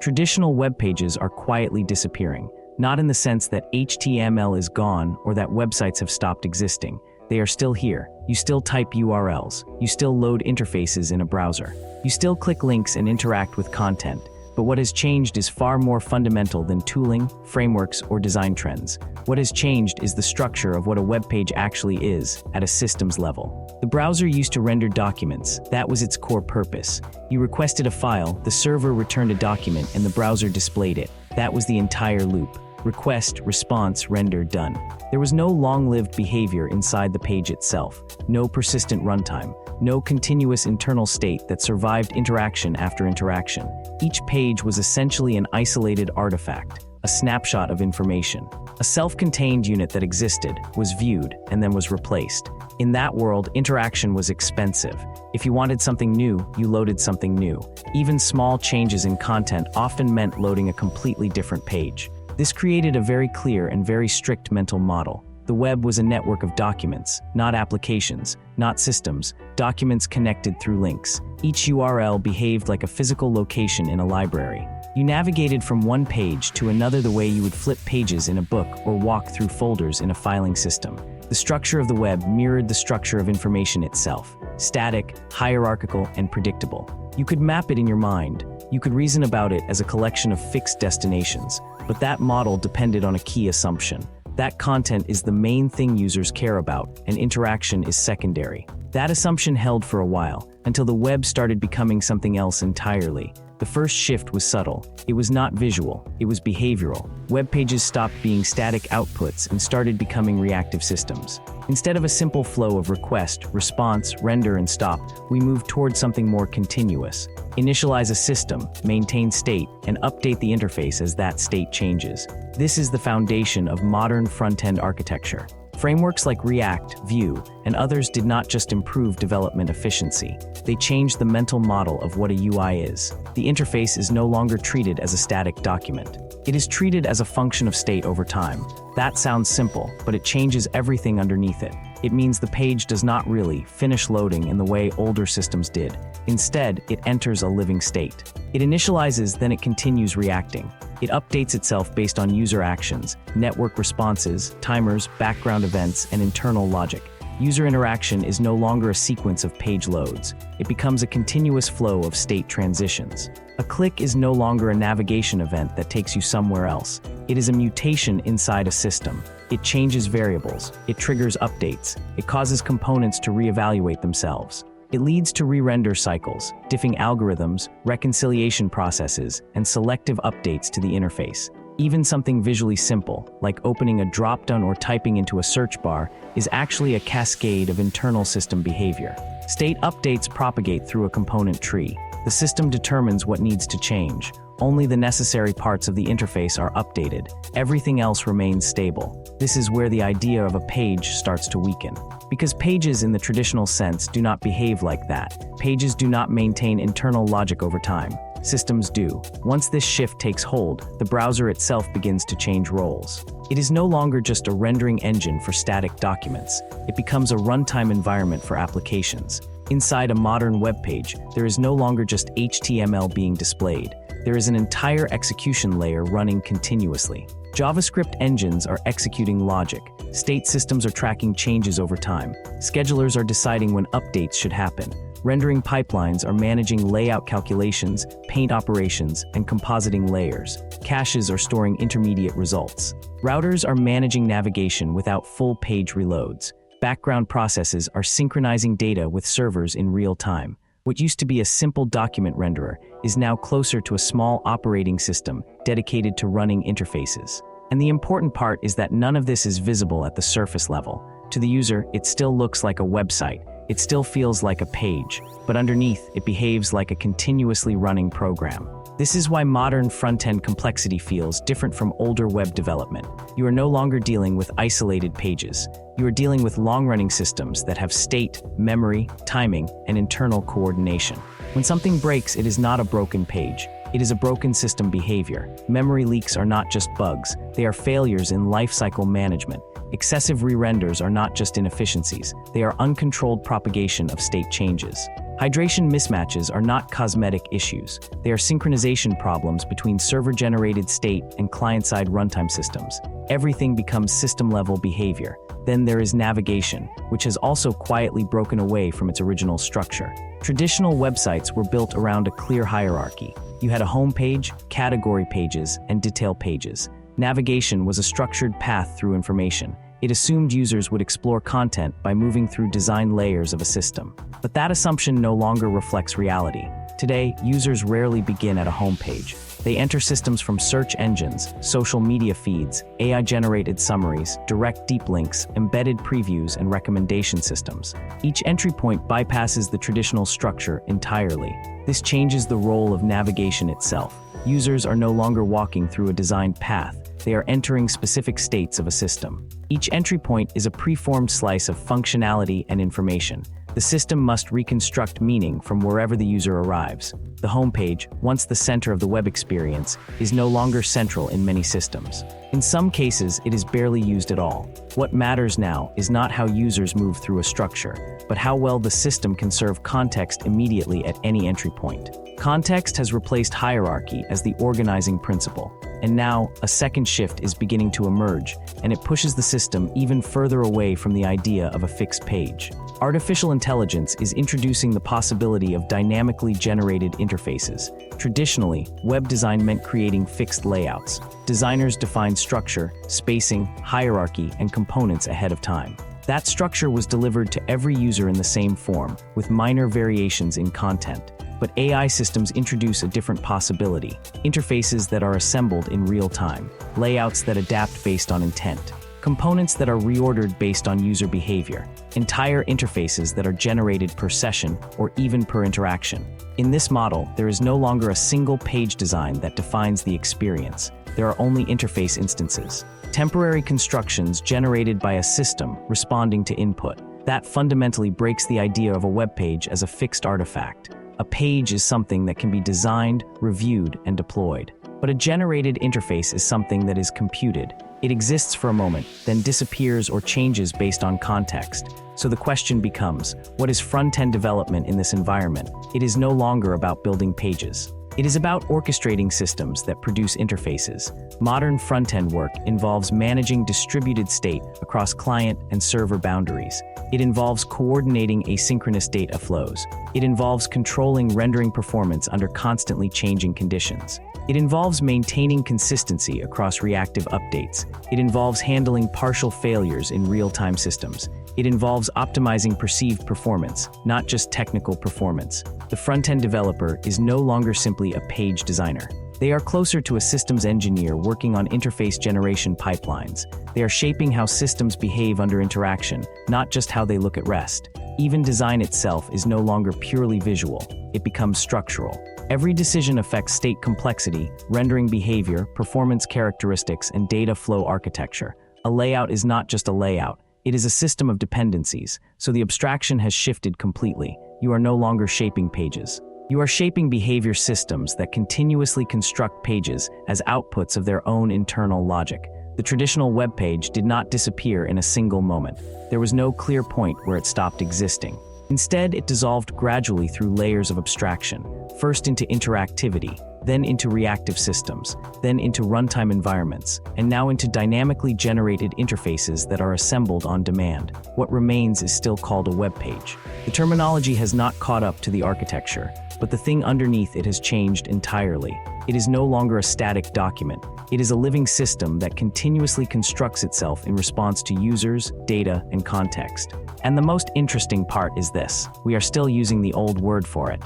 Traditional web pages are quietly disappearing, not in the sense that HTML is gone or that websites have stopped existing. They are still here. You still type URLs. You still load interfaces in a browser. You still click links and interact with content. But what has changed is far more fundamental than tooling, frameworks, or design trends. What has changed is the structure of what a web page actually is at a systems level. The browser used to render documents. That was its core purpose. You requested a file, the server returned a document, and the browser displayed it. That was the entire loop. Request, response, render, done. There was no long-lived behavior inside the page itself, no persistent runtime, no continuous internal state that survived interaction after interaction. Each page was essentially an isolated artifact, a snapshot of information. A self-contained unit that existed, was viewed, and then was replaced. In that world, interaction was expensive. If you wanted something new, you loaded something new. Even small changes in content often meant loading a completely different page. This created a very clear and very strict mental model. The web was a network of documents, not applications, not systems, documents connected through links. Each URL behaved like a physical location in a library. You navigated from one page to another the way you would flip pages in a book or walk through folders in a filing system. The structure of the web mirrored the structure of information itself, static, hierarchical, and predictable. You could map it in your mind. You could reason about it as a collection of fixed destinations, but that model depended on a key assumption. That content is the main thing users care about, and interaction is secondary. That assumption held for a while, until the web started becoming something else entirely. The first shift was subtle. It was not visual, it was behavioral. Web pages stopped being static outputs and started becoming reactive systems. Instead of a simple flow of request, response, render, and stop, we moved towards something more continuous. Initialize a system, maintain state, and update the interface as that state changes. This is the foundation of modern front-end architecture. Frameworks like React, Vue, and others did not just improve development efficiency. They changed the mental model of what a UI is. The interface is no longer treated as a static document. It is treated as a function of state over time. That sounds simple, but it changes everything underneath it. It means the page does not really finish loading in the way older systems did. Instead, it enters a living state. It initializes, then it continues reacting. It updates itself based on user actions, network responses, timers, background events, and internal logic. User interaction is no longer a sequence of page loads. It becomes a continuous flow of state transitions. A click is no longer a navigation event that takes you somewhere else. It is a mutation inside a system. It changes variables. It triggers updates. It causes components to reevaluate themselves. It leads to re-render cycles, diffing algorithms, reconciliation processes, and selective updates to the interface. Even something visually simple, like opening a drop-down or typing into a search bar, is actually a cascade of internal system behavior. State updates propagate through a component tree. The system determines what needs to change. Only the necessary parts of the interface are updated. Everything else remains stable. This is where the idea of a page starts to weaken. Because pages in the traditional sense do not behave like that. Pages do not maintain internal logic over time. Systems do. Once this shift takes hold, the browser itself begins to change roles. It is no longer just a rendering engine for static documents. It becomes a runtime environment for applications. Inside a modern web page, there is no longer just HTML being displayed. There is an entire execution layer running continuously. JavaScript engines are executing logic. State systems are tracking changes over time. Schedulers are deciding when updates should happen. Rendering pipelines are managing layout calculations, paint operations, and compositing layers. Caches are storing intermediate results. Routers are managing navigation without full page reloads. Background processes are synchronizing data with servers in real time. What used to be a simple document renderer is now closer to a small operating system dedicated to running interfaces. And the important part is that none of this is visible at the surface level. To the user, it still looks like a website. It still feels like a page, but underneath, it behaves like a continuously running program. This is why modern front-end complexity feels different from older web development. You are no longer dealing with isolated pages. You are dealing with long-running systems that have state, memory, timing, and internal coordination. When something breaks, it is not a broken page. It is a broken system behavior. Memory leaks are not just bugs. They are failures in lifecycle management. Excessive re-renders are not just inefficiencies. They are uncontrolled propagation of state changes. Hydration mismatches are not cosmetic issues. They are synchronization problems between server-generated state and client-side runtime systems. Everything becomes system-level behavior. Then there is navigation, which has also quietly broken away from its original structure. Traditional websites were built around a clear hierarchy. You had a home page, category pages, and detail pages. Navigation was a structured path through information. It assumed users would explore content by moving through design layers of a system. But that assumption no longer reflects reality. Today, users rarely begin at a home page. They enter systems from search engines, social media feeds, AI-generated summaries, direct deep links, embedded previews, and recommendation systems. Each entry point bypasses the traditional structure entirely. This changes the role of navigation itself. Users are no longer walking through a designed path. They are entering specific states of a system. Each entry point is a preformed slice of functionality and information. The system must reconstruct meaning from wherever the user arrives. The homepage, once the center of the web experience, is no longer central in many systems. In some cases, it is barely used at all. What matters now is not how users move through a structure, but how well the system can serve context immediately at any entry point. Context has replaced hierarchy as the organizing principle. And now, a second shift is beginning to emerge, and it pushes the system even further away from the idea of a fixed page. Artificial intelligence is introducing the possibility of dynamically generated interfaces. Traditionally, web design meant creating fixed layouts. Designers defined structure, spacing, hierarchy, and components ahead of time. That structure was delivered to every user in the same form, with minor variations in content. But AI systems introduce a different possibility: interfaces that are assembled in real time, layouts that adapt based on intent, components that are reordered based on user behavior, entire interfaces that are generated per session or even per interaction. In this model, there is no longer a single page design that defines the experience. There are only interface instances, temporary constructions generated by a system responding to input. That fundamentally breaks the idea of a web page as a fixed artifact. A page is something that can be designed, reviewed, and deployed. But a generated interface is something that is computed. It exists for a moment, then disappears or changes based on context. So the question becomes, what is front-end development in this environment? It is no longer about building pages. It is about orchestrating systems that produce interfaces. Modern front-end work involves managing distributed state across client and server boundaries. It involves coordinating asynchronous data flows. It involves controlling rendering performance under constantly changing conditions. It involves maintaining consistency across reactive updates. It involves handling partial failures in real-time systems. It involves optimizing perceived performance, not just technical performance. The front-end developer is no longer simply a page designer. They are closer to a systems engineer working on interface generation pipelines. They are shaping how systems behave under interaction, not just how they look at rest. Even design itself is no longer purely visual. It becomes structural. Every decision affects state complexity, rendering behavior, performance characteristics, and data flow architecture. A layout is not just a layout. It is a system of dependencies, so the abstraction has shifted completely. You are no longer shaping pages. You are shaping behavior systems that continuously construct pages as outputs of their own internal logic. The traditional web page did not disappear in a single moment. There was no clear point where it stopped existing. Instead, it dissolved gradually through layers of abstraction, first into interactivity, then into reactive systems, then into runtime environments, and now into dynamically generated interfaces that are assembled on demand. What remains is still called a web page. The terminology has not caught up to the architecture, but the thing underneath it has changed entirely. It is no longer a static document. It is a living system that continuously constructs itself in response to users, data, and context. And the most interesting part is this: we are still using the old word for it.